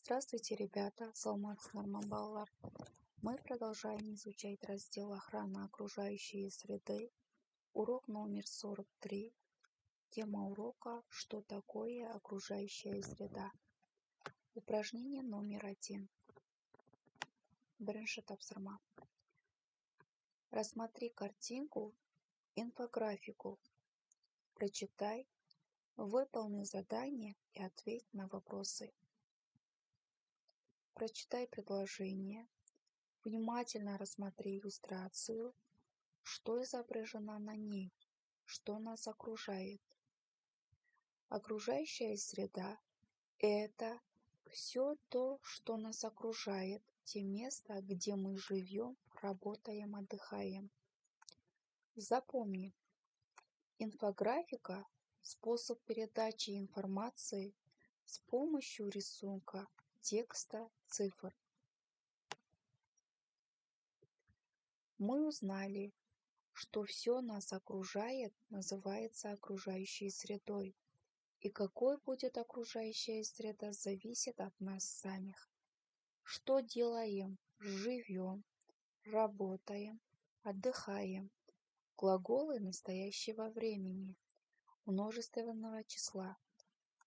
Здравствуйте, ребята! Саламат Нурманбалар. Мы продолжаем изучать раздел «Охрана окружающей среды». Урок номер 43. Тема урока «Что такое окружающая среда?». Упражнение номер 1. Бірінші тапсырма. Рассмотри картинку, инфографику. Прочитай, выполни задание и ответь на вопросы. Прочитай предложение. Внимательно рассмотри иллюстрацию, что изображено на ней, что нас окружает. Окружающая среда – это все то, что нас окружает, те места, где мы живем, работаем, отдыхаем. Запомни, инфографика – способ передачи информации с помощью рисунка, текста, цифр. Мы узнали, что все нас окружает, называется окружающей средой. И какой будет окружающая среда, зависит от нас самих. Что делаем? Живем, работаем, отдыхаем. Глаголы настоящего времени, множественного числа.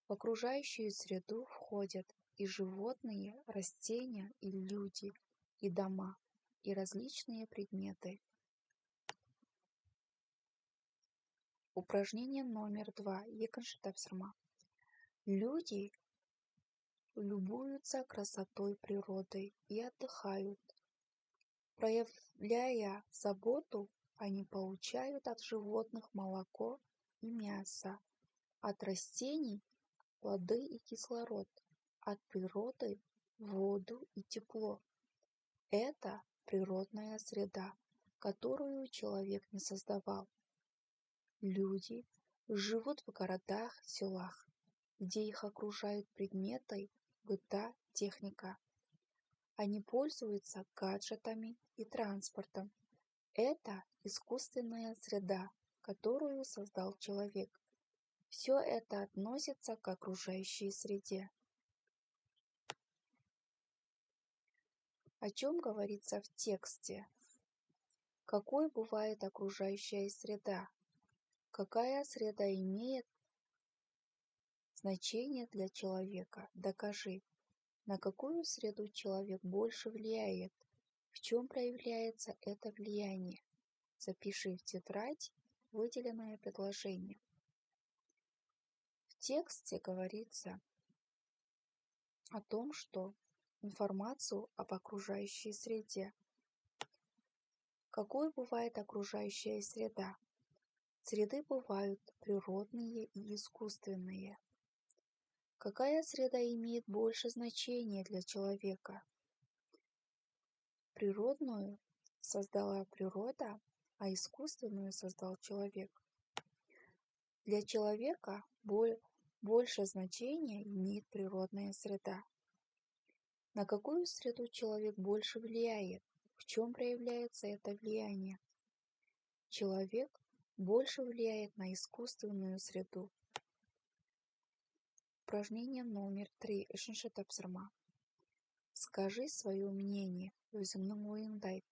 В окружающую среду входят и животные, растения, и люди, и дома, и различные предметы. Упражнение номер 2. Екінші тапсырма. Люди любуются красотой природы и отдыхают. Проявляя заботу, они получают от животных молоко и мясо, от растений плоды и кислород, от природы воду и тепло. Это природная среда, которую человек не создавал. Люди живут в городах, селах, где их окружают предметы, быта, техника. Они пользуются гаджетами и транспортом. Это искусственная среда, которую создал человек. Все это относится к окружающей среде. О чем говорится в тексте? Какой бывает окружающая среда? Какая среда имеет значение для человека? Докажи. На какую среду человек больше влияет? В чем проявляется это влияние? Запиши в тетрадь выделенное предложение. В тексте говорится о том, что информацию об окружающей среде. Какой бывает окружающая среда? Среды бывают природные и искусственные. Какая среда имеет больше значения для человека? Природную создала природа, а искусственную создал человек. Для человека больше значения имеет природная среда. На какую среду человек больше влияет? В чем проявляется это влияние? Человек больше влияет на искусственную среду. Упражнение номер 3. Үшінші тапсырма. Скажи свое мнение. Өзіңнің ойыңды айт.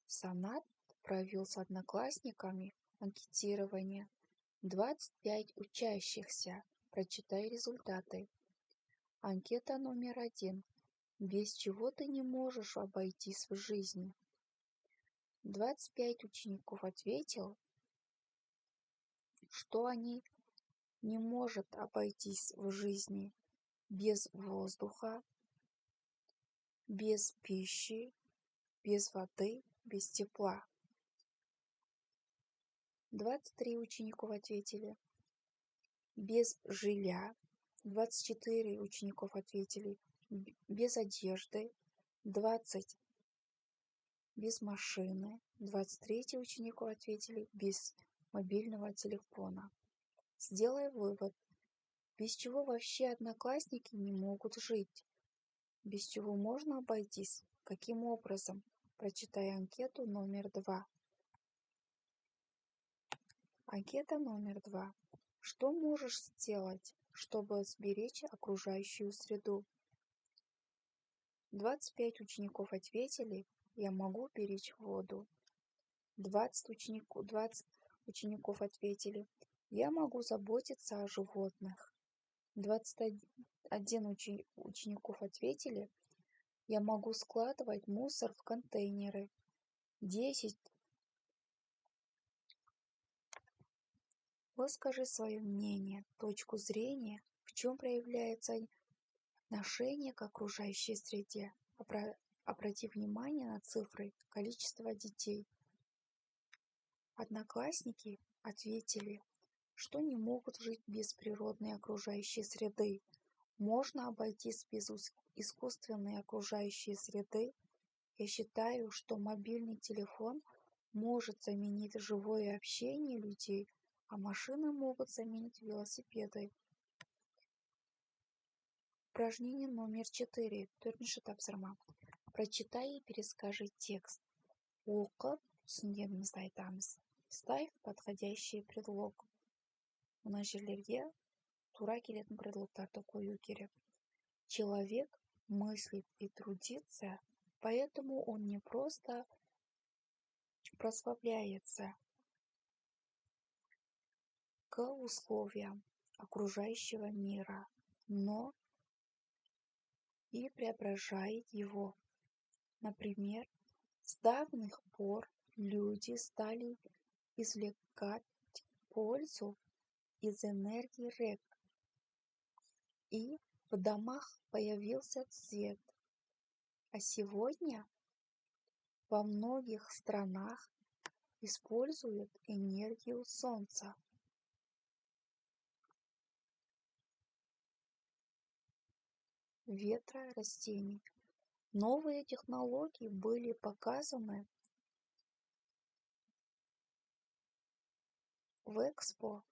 Санат провел с одноклассниками анкетирование. 25 учащихся. Прочитай результаты. Анкета номер 1. Без чего ты не можешь обойтись в жизни? 25 учеников ответил, что они не могут обойтись в жизни без воздуха, без пищи, без воды, без тепла. 23 учеников ответили без жилья, 24 учеников ответили без одежды, 20 без машины, 23 учеников ответили без мобильного телефона. Сделай вывод, без чего вообще одноклассники не могут жить, без чего можно обойтись, каким образом? Прочитай анкету номер 2. Анкета номер 2. Что можешь сделать, чтобы сберечь окружающую среду? 25 учеников ответили: «Я могу беречь воду». 20 учеников ответили: «Я могу заботиться о животных». 21 учеников ответили: «Я могу складывать мусор в контейнеры». 10. Выскажи свое мнение, точку зрения, в чем проявляется отношение к окружающей среде. Обрати внимание на цифры, количество детей. Одноклассники ответили, что не могут жить без природной окружающей среды. Можно обойтись без искусственной окружающей среды. Я считаю, что мобильный телефон может заменить живое общение людей, а машины могут заменить велосипеды. Упражнение номер 4. Төртінші тапсырма. Прочитай и перескажи текст. Оқып, түсінгенімізді айтамыз. Вставь подходящий предлог. Мына жерлерге тура келетін предлогтарды қою керек. Человек мыслит и трудится, поэтому он не просто прославляется к условиям окружающего мира, но и преображает его. Например, с давних пор люди стали извлекать пользу из энергии рек, и в домах появился свет. А сегодня во многих странах используют энергию солнца. Ветра растений. Новые технологии были показаны в Экспо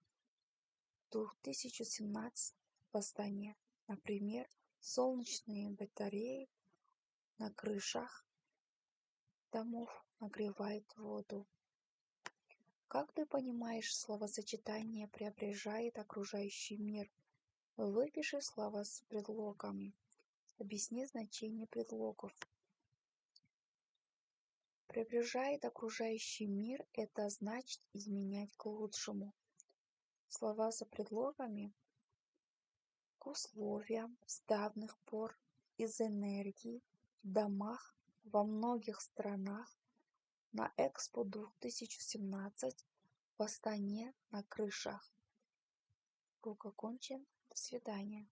2017 в Астане. Например, солнечные батареи на крышах домов нагревают воду. Как ты понимаешь словосочетание «преображает окружающий мир»? Выпиши слова с предлогами. Объясни значение предлогов. Преображает окружающий мир – это значит изменять к лучшему. Слова за предлогами: к условиям, с давних пор, из энергии, в домах, во многих странах, на Экспо 2017, в Астане, на крышах. Урок окончен. До свидания.